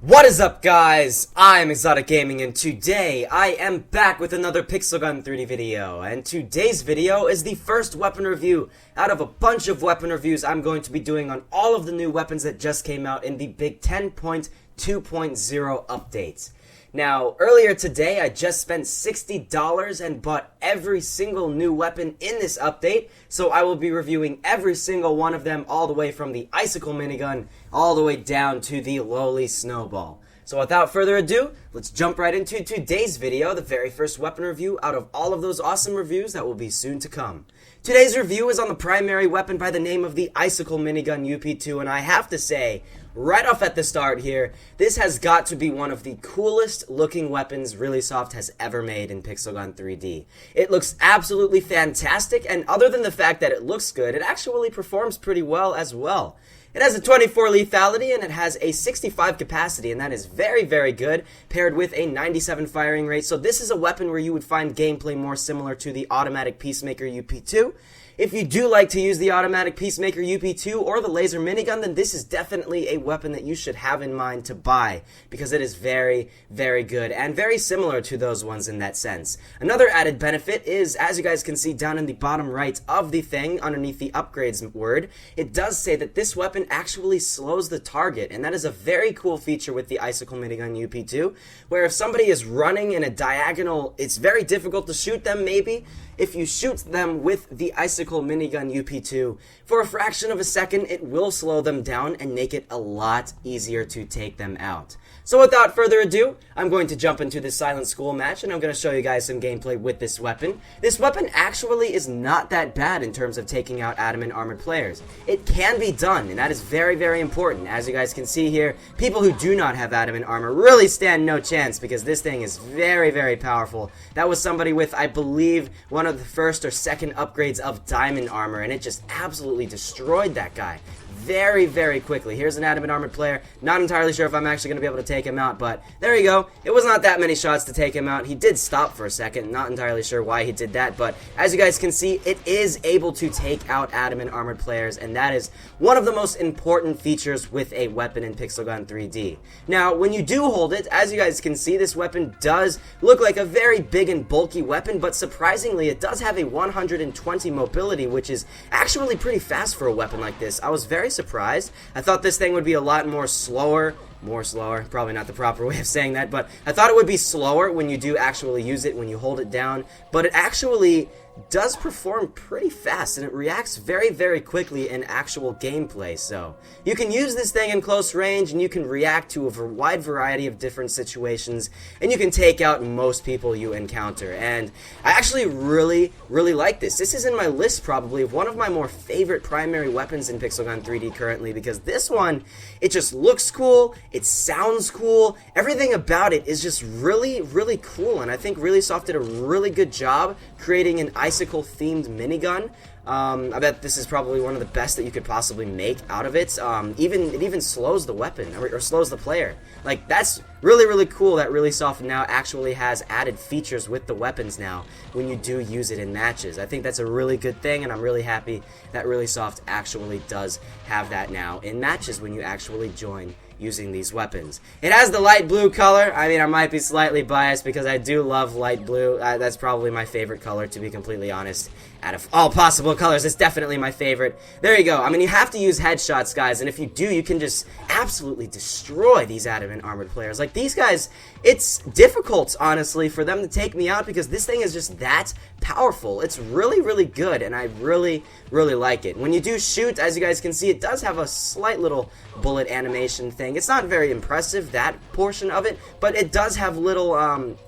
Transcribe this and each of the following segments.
What is up, guys? I'm ExxotikGaming, and today I am back with another Pixel Gun 3D video. And today's video is the first weapon review out of a bunch of weapon reviews I'm going to be doing on all of the new weapons that just came out in the big 10.2.0 updates. Now, earlier today, I just spent $60 and bought every single new weapon in this update, so I will be reviewing every single one of them, all the way from the Icicle Minigun, all the way down to the lowly Snowball. So without further ado, let's jump right into today's video, the very first weapon review out of all of those awesome reviews that will be soon to come. Today's review is on the primary weapon by the name of the Icicle Minigun UP2, and I have to say, right off at the start here, this has got to be one of the coolest looking weapons Reallysoft has ever made in Pixel Gun 3D. It looks absolutely fantastic, and other than the fact that it looks good, it actually performs pretty well as well. It has a 24 lethality and it has a 65 capacity, and that is very, very good, paired with a 97 firing rate. So this is a weapon where you would find gameplay more similar to the automatic Peacemaker UP2. If you do like to use the automatic Peacemaker UP2 or the laser minigun, then this is definitely a weapon that you should have in mind to buy, because it is very, very good and very similar to those ones in that sense. Another added benefit is, as you guys can see down in the bottom right of the thing, underneath the upgrades word, it does say that this weapon actually slows the target, and that is a very cool feature with the Icicle Minigun UP2, where if somebody is running in a diagonal, it's very difficult to shoot them maybe. If you shoot them with the Icicle Minigun UP2, for a fraction of a second, it will slow them down and make it a lot easier to take them out. So without further ado, I'm going to jump into this Silent School match, and I'm going to show you guys some gameplay with this weapon. This weapon actually is not that bad in terms of taking out adamant armored players. It can be done, and that is very, very important. As you guys can see here, people who do not have adamant armor really stand no chance, because this thing is very, very powerful. That was somebody with, I believe, one of the first or second upgrades of diamond armor, and it just absolutely destroyed that guy very, very quickly. Here's an adamant armored player. Not entirely sure if I'm actually going to be able to take him out, but there you go. It was not that many shots to take him out. He did stop for a second. Not entirely sure why he did that, but as you guys can see, it is able to take out adamant armored players, and that is one of the most important features with a weapon in Pixel Gun 3D. Now, when you do hold it, as you guys can see, this weapon does look like a very big and bulky weapon, but surprisingly, it does have a 120 mobility, which is actually pretty fast for a weapon like this. I was very surprised. I thought this thing would be a lot more slower, probably not the proper way of saying that, but I thought it would be slower when you do actually use it, when you hold it down, but it actually does perform pretty fast, and it reacts very, very quickly in actual gameplay. So you can use this thing in close range, and you can react to a wide variety of different situations, and you can take out most people you encounter. And I actually really, really like this. This is in my list probably of one of my more favorite primary weapons in Pixel Gun 3D currently, because this one, it just looks cool, it sounds cool, everything about it is just really, really cool, and I think Reallysoft did a really good job creating an Icicle themed minigun. I bet this is probably one of the best that you could possibly make out of it. It even slows the weapon, or slows the player. Like, that's really, really cool that Reallysoft now actually has added features with the weapons now when you do use it in matches. I think that's a really good thing, and I'm really happy that Reallysoft actually does have that now in matches when you actually join using these weapons. It has the light blue color. I mean, I might be slightly biased because I do love light blue. That's probably my favorite color, to be completely honest. Out of all possible colors, it's definitely my favorite. There you go. I mean, you have to use headshots, guys, and if you do, you can just absolutely destroy these adamant armored players. Like, these guys, it's difficult, honestly, for them to take me out, because this thing is just that powerful. It's really, really good, and I really, really like it. When you do shoot, as you guys can see, it does have a slight little bullet animation thing. It's not very impressive, that portion of it, but it does have little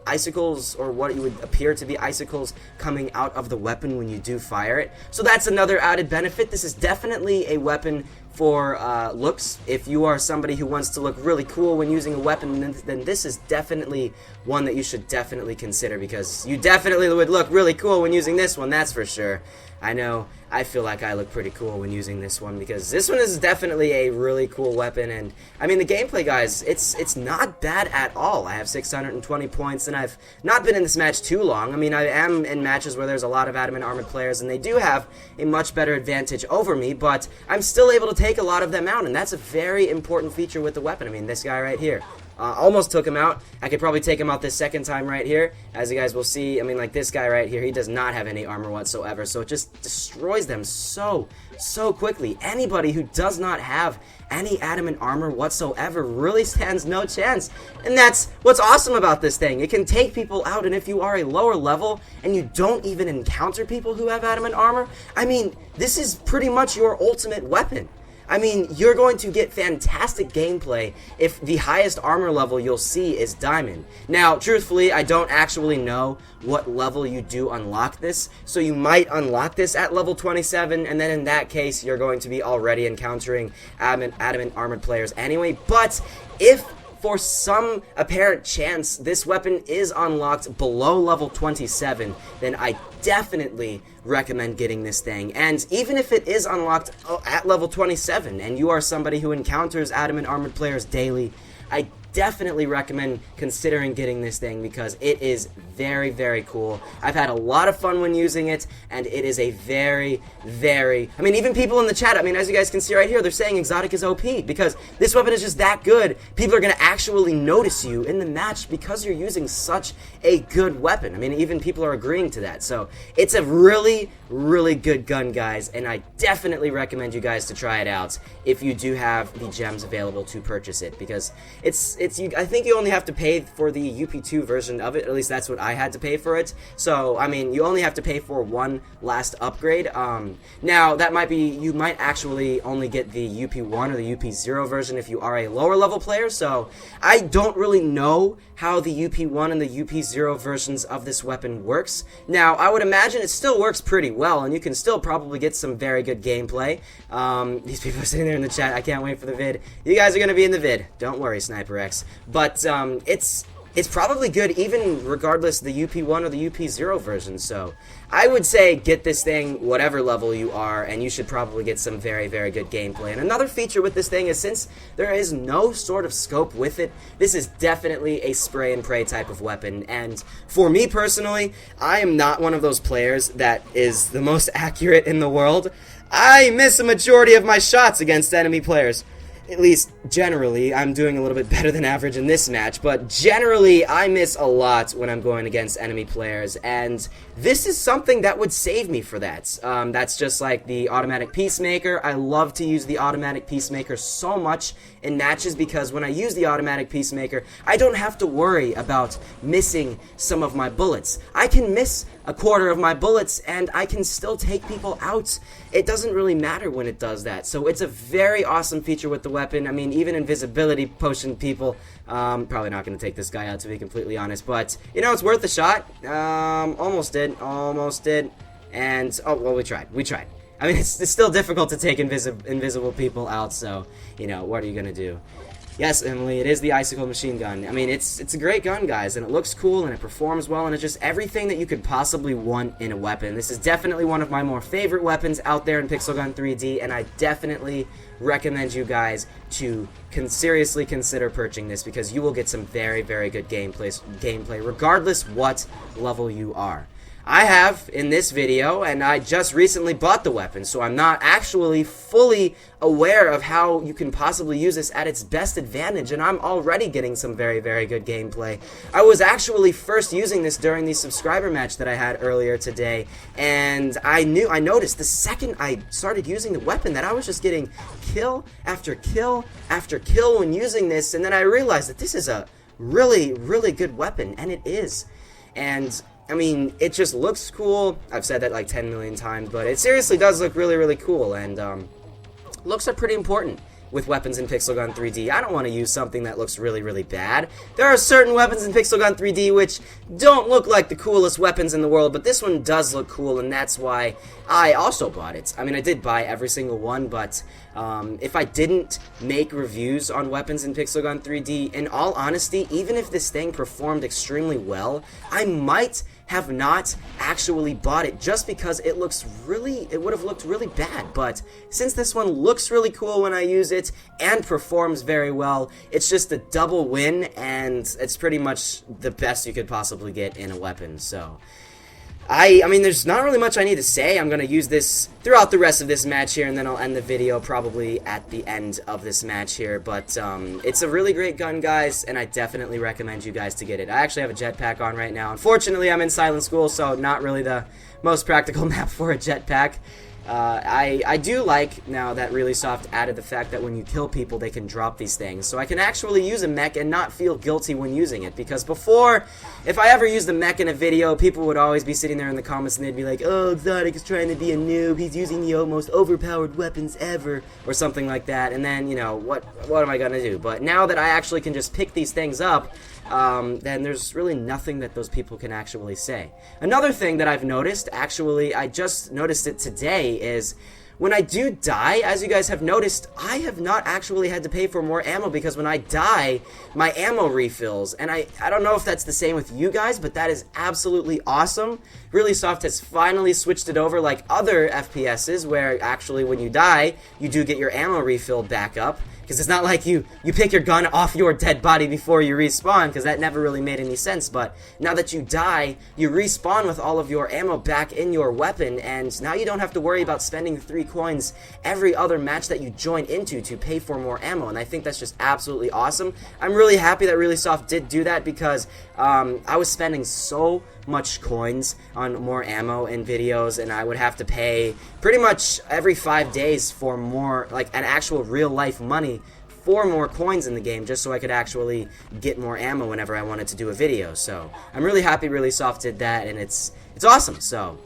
icicles, or what would appear to be icicles, coming out of the weapon when you do fire it. So that's another added benefit. This is definitely a weapon for looks. If you are somebody who wants to look really cool when using a weapon, then this is definitely one that you should definitely consider, because you definitely would look really cool when using this one, that's for sure. I know I feel like I look pretty cool when using this one, because this one is definitely a really cool weapon. And I mean, the gameplay, guys, it's not bad at all. I have 620 points, and I've not been in this match too long. I mean, I am in matches where there's a lot of adamant armored players, and they do have a much better advantage over me, but I'm still able to take a lot of them out, and that's a very important feature with the weapon. I mean, this guy right here, Almost took him out. I could probably take him out this second time right here. As you guys will see, I mean, like this guy right here, he does not have any armor whatsoever, so it just destroys them so quickly. Anybody who does not have any adamant armor whatsoever really stands no chance. And that's what's awesome about this thing. It can take people out, and if you are a lower level and you don't even encounter people who have adamant armor, I mean, this is pretty much your ultimate weapon. I mean, you're going to get fantastic gameplay if the highest armor level you'll see is Diamond. Now, truthfully, I don't actually know what level you do unlock this, so you might unlock this at level 27, and then in that case, you're going to be already encountering adamant armored players anyway. But if for some apparent chance this weapon is unlocked below level 27, then I definitely recommend getting this thing. And even if it is unlocked at level 27 and you are somebody who encounters adamant armored players daily, I definitely recommend considering getting this thing because it is very cool. I've had a lot of fun when using it, and it is a very, I mean, even people in the chat, I mean, as you guys can see right here, they're saying Exotic is OP because this weapon is just that good. People are going to actually notice you in the match because you're using such a good weapon. I mean, even people are agreeing to that. So it's a really good gun, guys, and I definitely recommend you guys to try it out if you do have the gems available to purchase it, because I think you only have to pay for the UP2 version of it. At least that's what I had to pay for it. So, I mean, you only have to pay for one last upgrade. Now, that might be, you might actually only get the UP1 or the UP0 version if you are a lower level player. So, I don't really know how the UP1 and the UP0 versions of this weapon works. Now, I would imagine it still works pretty well, and you can still probably get some very good gameplay. These people are sitting there in the chat. I can't wait for the vid. You guys are going to be in the vid. Don't worry, Sniper X. But it's probably good even regardless the UP1 or the UP0 version. So I would say get this thing whatever level you are, and you should probably get some very good gameplay. And another feature with this thing is, since there is no sort of scope with it, this is definitely a spray and pray type of weapon. And for me personally, I am not one of those players that is the most accurate in the world. I miss a majority of my shots against enemy players. At least, generally, I'm doing a little bit better than average in this match, but generally, I miss a lot when I'm going against enemy players, and this is something that would save me for that. That's just like the automatic Peacemaker. I love to use the automatic Peacemaker so much in matches because when I use the automatic Peacemaker, I don't have to worry about missing some of my bullets. I can miss a quarter of my bullets, and I can still take people out. It doesn't really matter when it does that, so it's a very awesome feature with the weapon. I mean, even invisibility potion people, probably not going to take this guy out, to be completely honest, but, you know, it's worth a shot. Almost did, and, oh, well, we tried. I mean, it's still difficult to take invisible people out, so, you know, what are you going to do? Yes, Emily, it is the Icicle machine gun. I mean, it's a great gun, guys, and it looks cool, and it performs well, and it's just everything that you could possibly want in a weapon. This is definitely one of my more favorite weapons out there in Pixel Gun 3D, and I definitely recommend you guys to seriously consider purchasing this, because you will get some very good gameplay, regardless what level you are. I have in this video, and I just recently bought the weapon, so I'm not actually fully aware of how you can possibly use this at its best advantage, and I'm already getting some very good gameplay. I was actually first using this during the subscriber match that I had earlier today, and I noticed the second I started using the weapon that I was just getting kill after kill after kill when using this, and then I realized that this is a really good weapon, and it is. And I mean, it just looks cool. I've said that like 10 million times, but it seriously does look really cool, and looks are pretty important with weapons in Pixel Gun 3D. I don't want to use something that looks really bad. There are certain weapons in Pixel Gun 3D which don't look like the coolest weapons in the world, but this one does look cool, and that's why I also bought it. I mean, I did buy every single one, but if I didn't make reviews on weapons in Pixel Gun 3D, in all honesty, even if this thing performed extremely well, I might have not actually bought it just because it would have looked really bad. But since this one looks really cool when I use it and performs very well, it's just a double win, and it's pretty much the best you could possibly get in a weapon. So I mean, there's not really much I need to say. I'm going to use this throughout the rest of this match here, and then I'll end the video probably at the end of this match here. But it's a really great gun, guys, and I definitely recommend you guys to get it. I actually have a jetpack on right now. Unfortunately, I'm in silent school, so not really the most practical map for a jetpack. I do like now that Really Soft added the fact that when you kill people they can drop these things, so I can actually use a mech and not feel guilty when using it, because before, if I ever used a mech in a video, people would always be sitting there in the comments and they'd be like, oh, Exotic is trying to be a noob, he's using the most overpowered weapons ever, or something like that, and then, you know, what am I gonna do? But now that I actually can just pick these things up, then there's really nothing that those people can actually say. Another thing that I've noticed, actually, I just noticed it today, is when I do die, as you guys have noticed, I have not actually had to pay for more ammo, because when I die, my ammo refills, and I don't know if that's the same with you guys, but that is absolutely awesome. Really Soft has finally switched it over like other FPSs, where actually when you die, you do get your ammo refilled back up. Because it's not like you pick your gun off your dead body before you respawn, because that never really made any sense. But now that you die, you respawn with all of your ammo back in your weapon, and now you don't have to worry about spending 3 coins every other match that you join into to pay for more ammo, and I think that's just absolutely awesome. I'm really happy that Really Soft did do that, because I was spending so much coins on more ammo in videos, and I would have to pay pretty much every 5 days for more, like an actual real life money for more coins in the game, just so I could actually get more ammo whenever I wanted to do a video. So I'm really happy Really Soft did that, and it's awesome. So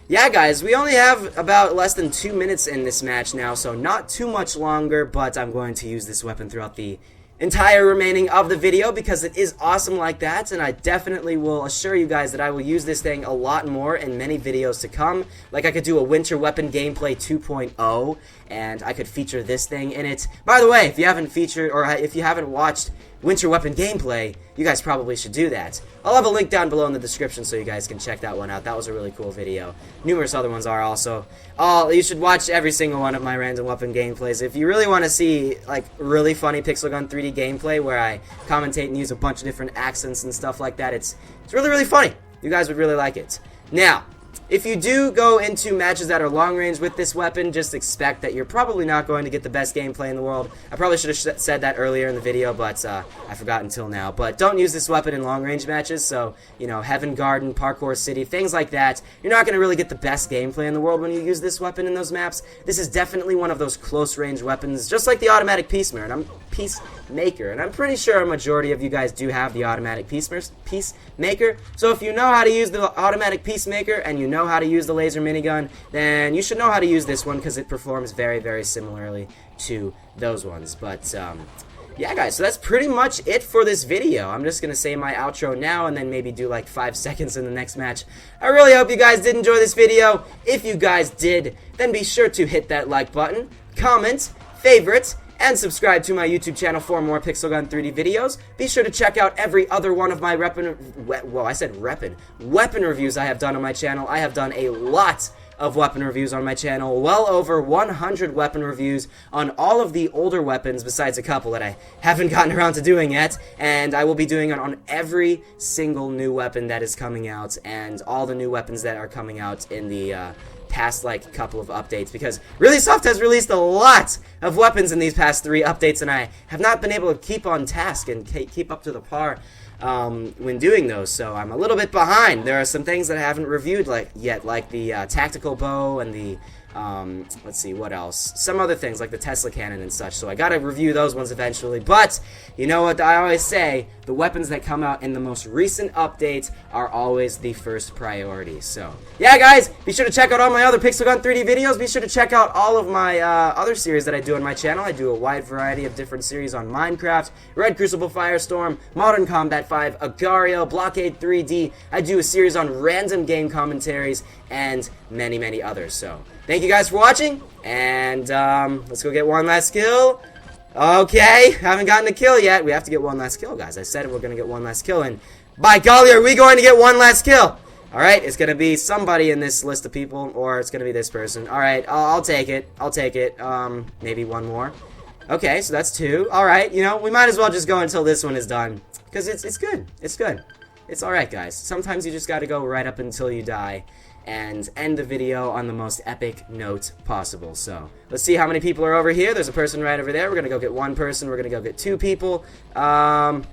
yeah, guys, we only have about less than 2 minutes in this match now, so not too much longer, but I'm going to use this weapon throughout the entire remaining of the video, because it is awesome like that, and I definitely will assure you guys that I will use this thing a lot more in many videos to come. Like, I could do a winter weapon gameplay 2.0, and I could feature this thing in it. By the way, if you haven't featured, or if you haven't watched winter weapon gameplay, you guys probably should do that. I'll have a link down below in the description so you guys can check that one out. That was a really cool video. Numerous other ones are also. You should watch every single one of my random weapon gameplays. If you really want to see like really funny pixel gun 3D gameplay where I commentate and use a bunch of different accents and stuff like that, it's really funny. You guys would really like it. Now, if you do go into matches that are long range with this weapon, just expect that you're probably not going to get the best gameplay in the world. I probably should have said that earlier in the video, but I forgot until now. But don't use this weapon in long range matches, so, you know, Heaven Garden, Parkour City, things like that. You're not going to really get the best gameplay in the world when you use this weapon in those maps. This is definitely one of those close range weapons, just like the automatic Peacemaker, and I'm pretty sure a majority of you guys do have the automatic Peacemaker. So if you know how to use the automatic Peacemaker and you know how to use the laser minigun, then you should know how to use this one, because it performs very similarly to those ones. But yeah, guys, so that's pretty much it for this video. I'm just gonna say my outro now and then maybe do like 5 seconds in the next match. I really hope you guys did enjoy this video. If you guys did, then be sure to hit that like button, comment, favorite, and subscribe to my YouTube channel for more Pixel Gun 3D videos. Be sure to check out every other one of my weapon reviews I have done on my channel. I have done a lot of weapon reviews on my channel, well over 100 weapon reviews on all of the older weapons, besides a couple that I haven't gotten around to doing yet, and I will be doing it on every single new weapon that is coming out, and all the new weapons that are coming out in the past like couple of updates, because Really Soft has released a lot of weapons in these past 3 updates, and I have not been able to keep on task and keep up to the par when doing those, so I'm a little bit behind. There are some things that I haven't reviewed yet, like the tactical bow and the let's see, what else? Some other things like the Tesla cannon and such, so I gotta review those ones eventually. But you know what I always say, the weapons that come out in the most recent updates are always the first priority. So yeah, guys, be sure to check out all my other Pixel Gun 3D videos. Be sure to check out all of my other series that I do on my channel. I do a wide variety of different series on Minecraft, Red Crucible Firestorm, Modern Combat 5, Agario, Blockade 3D. I do a series on random game commentaries, and many others. So thank you guys for watching, and let's go get one last kill. Okay, haven't gotten a kill yet. We have to get one last kill, guys. I said we're going to get one last kill, and by golly, are we going to get one last kill? Alright, it's going to be somebody in this list of people, or it's going to be this person. Alright, I'll take it. I'll take it. Maybe one more. Okay, so that's 2. Alright, you know, we might as well just go until this one is done, because it's good. It's good. it's alright, guys. Sometimes you just gotta go right up until you die and end the video on the most epic note possible. So, let's see how many people are over here. There's a person right over there. We're gonna go get one person. We're gonna go get two people. And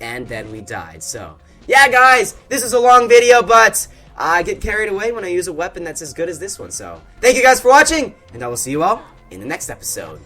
then we died. So, yeah, guys, this is a long video, but I get carried away when I use a weapon that's as good as this one. So, thank you guys for watching, and I will see you all in the next episode.